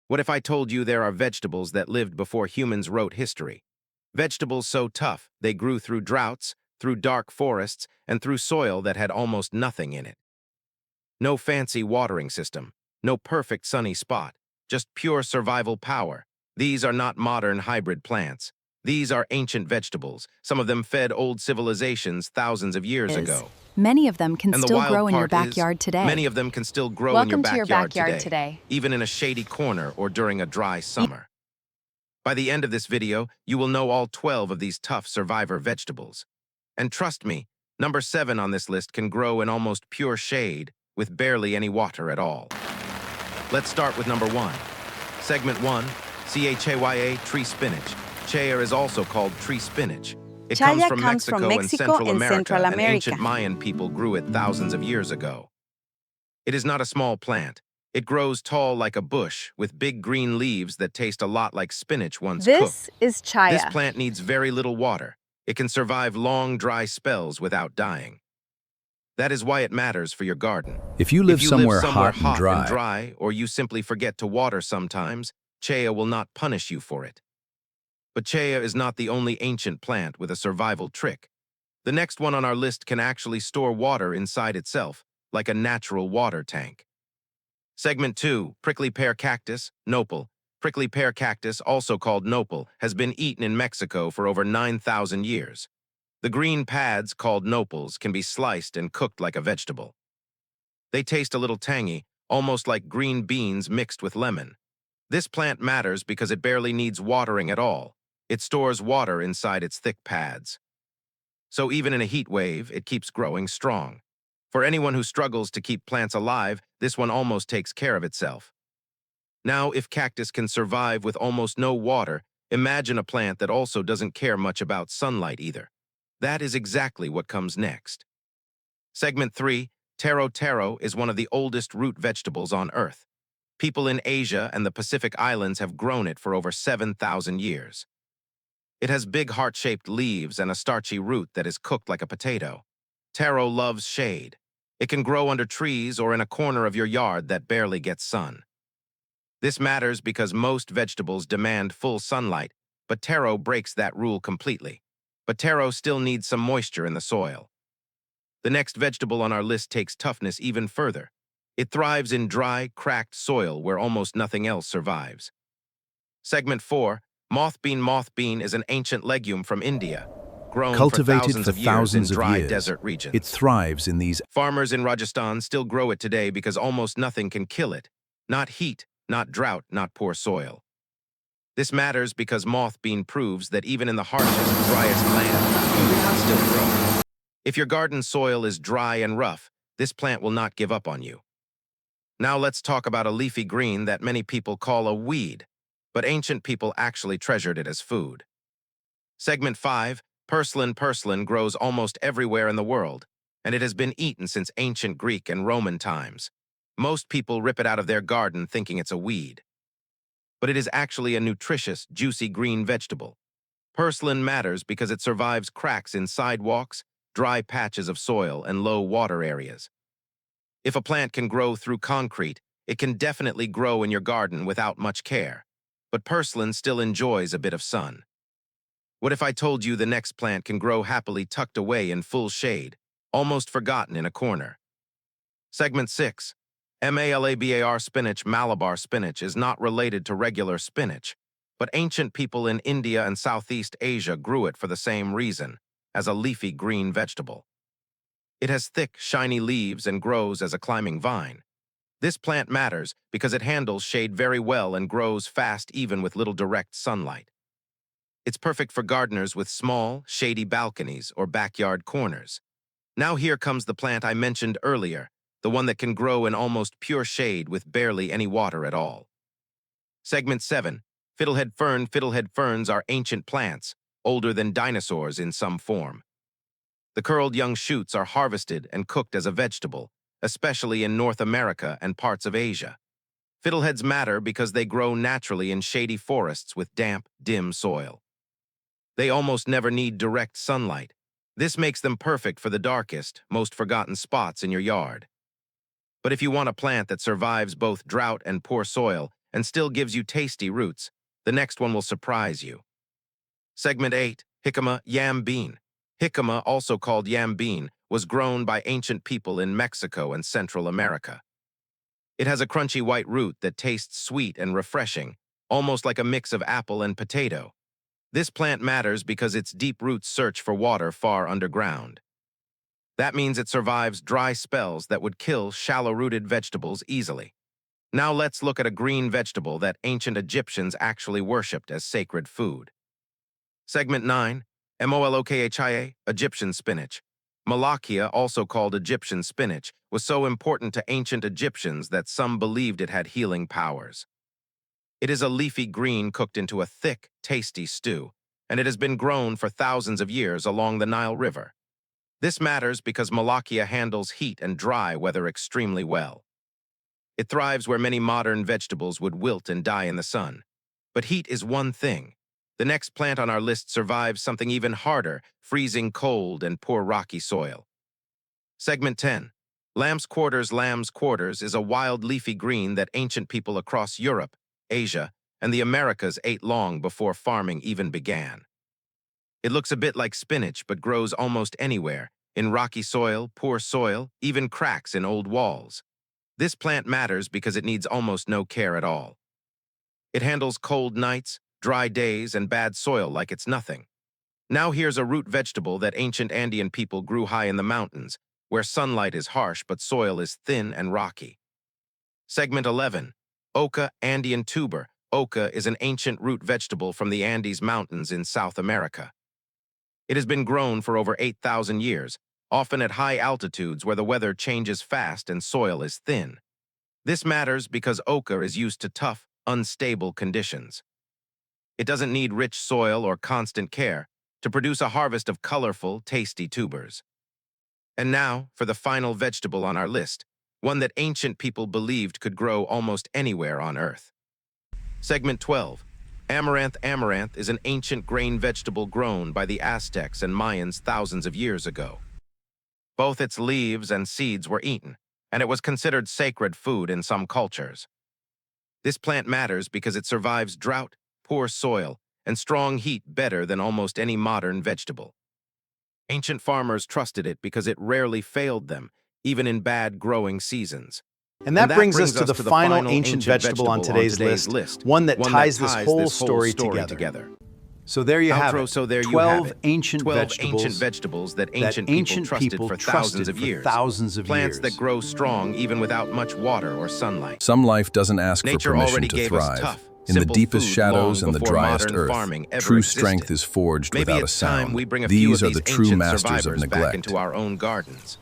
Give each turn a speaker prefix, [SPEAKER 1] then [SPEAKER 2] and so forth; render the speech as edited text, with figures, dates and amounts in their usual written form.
[SPEAKER 1] What if I told you there are vegetables that lived before humans wrote history? Vegetables so tough, they grew through droughts, through dark forests, and through soil that had almost nothing in it. No fancy watering system, no perfect sunny spot, just pure survival power. These are not modern hybrid plants. These are ancient vegetables. Some of them fed old civilizations thousands of years ago.
[SPEAKER 2] Many of them can
[SPEAKER 1] And the
[SPEAKER 2] still
[SPEAKER 1] wild
[SPEAKER 2] grow in your
[SPEAKER 1] part is,
[SPEAKER 2] backyard today.
[SPEAKER 1] many of them can still grow in your
[SPEAKER 3] Welcome to your
[SPEAKER 1] backyard
[SPEAKER 3] backyard
[SPEAKER 1] today,
[SPEAKER 3] today.
[SPEAKER 1] even in a shady corner or during a dry summer. By the end of this video, you will know all 12 of these tough survivor vegetables. And trust me, number 7 on this list can grow in almost pure shade with barely any water at all. Let's start with number 1. Segment 1, Chaya, tree spinach. Chaya is also called tree spinach. It comes from Mexico and Central America, and ancient Mayan people grew it thousands of years ago. It is not a small plant. It grows tall like a bush, with big green leaves that taste a lot like spinach once cooked.
[SPEAKER 3] This is chaya.
[SPEAKER 1] This plant needs very little water. It can survive long, dry spells without dying. That is why it matters for your garden.
[SPEAKER 4] If you live somewhere hot and dry,
[SPEAKER 1] or you simply forget to water sometimes, chaya will not punish you for it. But chaya is not the only ancient plant with a survival trick. The next one on our list can actually store water inside itself, like a natural water tank. Segment 2, prickly pear cactus, nopal. Prickly pear cactus, also called nopal, has been eaten in Mexico for over 9,000 years. The green pads, called nopals, can be sliced and cooked like a vegetable. They taste a little tangy, almost like green beans mixed with lemon. This plant matters because it barely needs watering at all. It stores water inside its thick pads. So even in a heat wave, it keeps growing strong. For anyone who struggles to keep plants alive, this one almost takes care of itself. Now, if cactus can survive with almost no water, imagine a plant that also doesn't care much about sunlight either. That is exactly what comes next. Segment 3, taro is one of the oldest root vegetables on Earth. People in Asia and the Pacific Islands have grown it for over 7,000 years. It has big heart-shaped leaves and a starchy root that is cooked like a potato. Taro loves shade. It can grow under trees or in a corner of your yard that barely gets sun. This matters because most vegetables demand full sunlight, but taro breaks that rule completely. But taro still needs some moisture in the soil. The next vegetable on our list takes toughness even further. It thrives in dry, cracked soil where almost nothing else survives. Segment 4, mothbean. Mothbean is an ancient legume from India, grown
[SPEAKER 4] cultivated
[SPEAKER 1] for thousands of years in dry desert regions.
[SPEAKER 4] It thrives in these.
[SPEAKER 1] Farmers in Rajasthan still grow it today because almost nothing can kill it. Not heat, not drought, not poor soil. This matters because mothbean proves that even in the harshest, driest land, it can still grow. If your garden soil is dry and rough, this plant will not give up on you. Now let's talk about a leafy green that many people call a weed, but ancient people actually treasured it as food. Segment 5, purslane. Purslane grows almost everywhere in the world, and it has been eaten since ancient Greek and Roman times. Most people rip it out of their garden thinking it's a weed. But it is actually a nutritious, juicy green vegetable. Purslane matters because it survives cracks in sidewalks, dry patches of soil, and low water areas. If a plant can grow through concrete, it can definitely grow in your garden without much care. But purslane still enjoys a bit of sun. What if I told you the next plant can grow happily tucked away in full shade, almost forgotten in a corner? Segment 6, Malabar spinach. Malabar spinach is not related to regular spinach, but ancient people in India and Southeast Asia grew it for the same reason, as a leafy green vegetable. It has thick, shiny leaves and grows as a climbing vine. This plant matters because it handles shade very well and grows fast even with little direct sunlight. It's perfect for gardeners with small, shady balconies or backyard corners. Now here comes the plant I mentioned earlier, the one that can grow in almost pure shade with barely any water at all. Segment 7, fiddlehead fern. Fiddlehead ferns are ancient plants, older than dinosaurs in some form. The curled young shoots are harvested and cooked as a vegetable, especially in North America and parts of Asia. Fiddleheads matter because they grow naturally in shady forests with damp, dim soil. They almost never need direct sunlight. This makes them perfect for the darkest, most forgotten spots in your yard. But if you want a plant that survives both drought and poor soil and still gives you tasty roots. The next one will surprise you. Segment 8. Jicama yam bean. Jicama, also called yam bean, was grown by ancient people in Mexico and Central America. It has a crunchy white root that tastes sweet and refreshing, almost like a mix of apple and potato. This plant matters because its deep roots search for water far underground. That means it survives dry spells that would kill shallow-rooted vegetables easily. Now let's look at a green vegetable that ancient Egyptians actually worshipped as sacred food. Segment 9. Molokhiae, Egyptian spinach. Malakia, also called Egyptian spinach, was so important to ancient Egyptians that some believed it had healing powers. It is a leafy green cooked into a thick, tasty stew, and it has been grown for thousands of years along the Nile River. This matters because Malakia handles heat and dry weather extremely well. It thrives where many modern vegetables would wilt and die in the sun. But heat is one thing. The next plant on our list survives something even harder, freezing cold and poor rocky soil. Segment 10. Lamb's quarters. Lamb's quarters is a wild leafy green that ancient people across Europe, Asia, and the Americas ate long before farming even began. It looks a bit like spinach but grows almost anywhere, in rocky soil, poor soil, even cracks in old walls. This plant matters because it needs almost no care at all. It handles cold nights, dry days, and bad soil like it's nothing. Now here's a root vegetable that ancient Andean people grew high in the mountains, where sunlight is harsh but soil is thin and rocky. Segment 11. Oca Andean tuber. Oca is an ancient root vegetable from the Andes Mountains in South America. It has been grown for over 8,000 years, often at high altitudes where the weather changes fast and soil is thin. This matters because oca is used to tough, unstable conditions. It doesn't need rich soil or constant care to produce a harvest of colorful, tasty tubers. And now, for the final vegetable on our list, one that ancient people believed could grow almost anywhere on Earth. Segment 12. Amaranth. Amaranth is an ancient grain vegetable grown by the Aztecs and Mayans thousands of years ago. Both its leaves and seeds were eaten, and it was considered sacred food in some cultures. This plant matters because it survives drought, poor soil, and strong heat better than almost any modern vegetable. Ancient farmers trusted it because it rarely failed them, even in bad growing seasons.
[SPEAKER 2] And that brings us to the final ancient vegetable on today's list, one that ties this whole story together. So there you have it, 12 ancient vegetables
[SPEAKER 1] that ancient people trusted for thousands of years. Plants that grow strong even without much water or sunlight.
[SPEAKER 4] Some life doesn't ask for
[SPEAKER 1] Nature
[SPEAKER 4] permission
[SPEAKER 1] already
[SPEAKER 4] to
[SPEAKER 1] gave us
[SPEAKER 4] thrive.
[SPEAKER 1] tough,
[SPEAKER 4] In the
[SPEAKER 1] simple
[SPEAKER 4] deepest
[SPEAKER 1] food
[SPEAKER 4] shadows
[SPEAKER 1] long
[SPEAKER 4] and the
[SPEAKER 1] before
[SPEAKER 4] driest
[SPEAKER 1] modern
[SPEAKER 4] earth,
[SPEAKER 1] farming ever
[SPEAKER 4] true
[SPEAKER 1] existed.
[SPEAKER 4] strength is forged
[SPEAKER 1] Maybe
[SPEAKER 4] without a
[SPEAKER 1] it's time
[SPEAKER 4] sound.
[SPEAKER 1] we bring a few
[SPEAKER 4] These
[SPEAKER 1] of
[SPEAKER 4] are the
[SPEAKER 1] these
[SPEAKER 4] true
[SPEAKER 1] ancient
[SPEAKER 4] masters of
[SPEAKER 1] survivors back
[SPEAKER 4] neglect.
[SPEAKER 1] into our own gardens.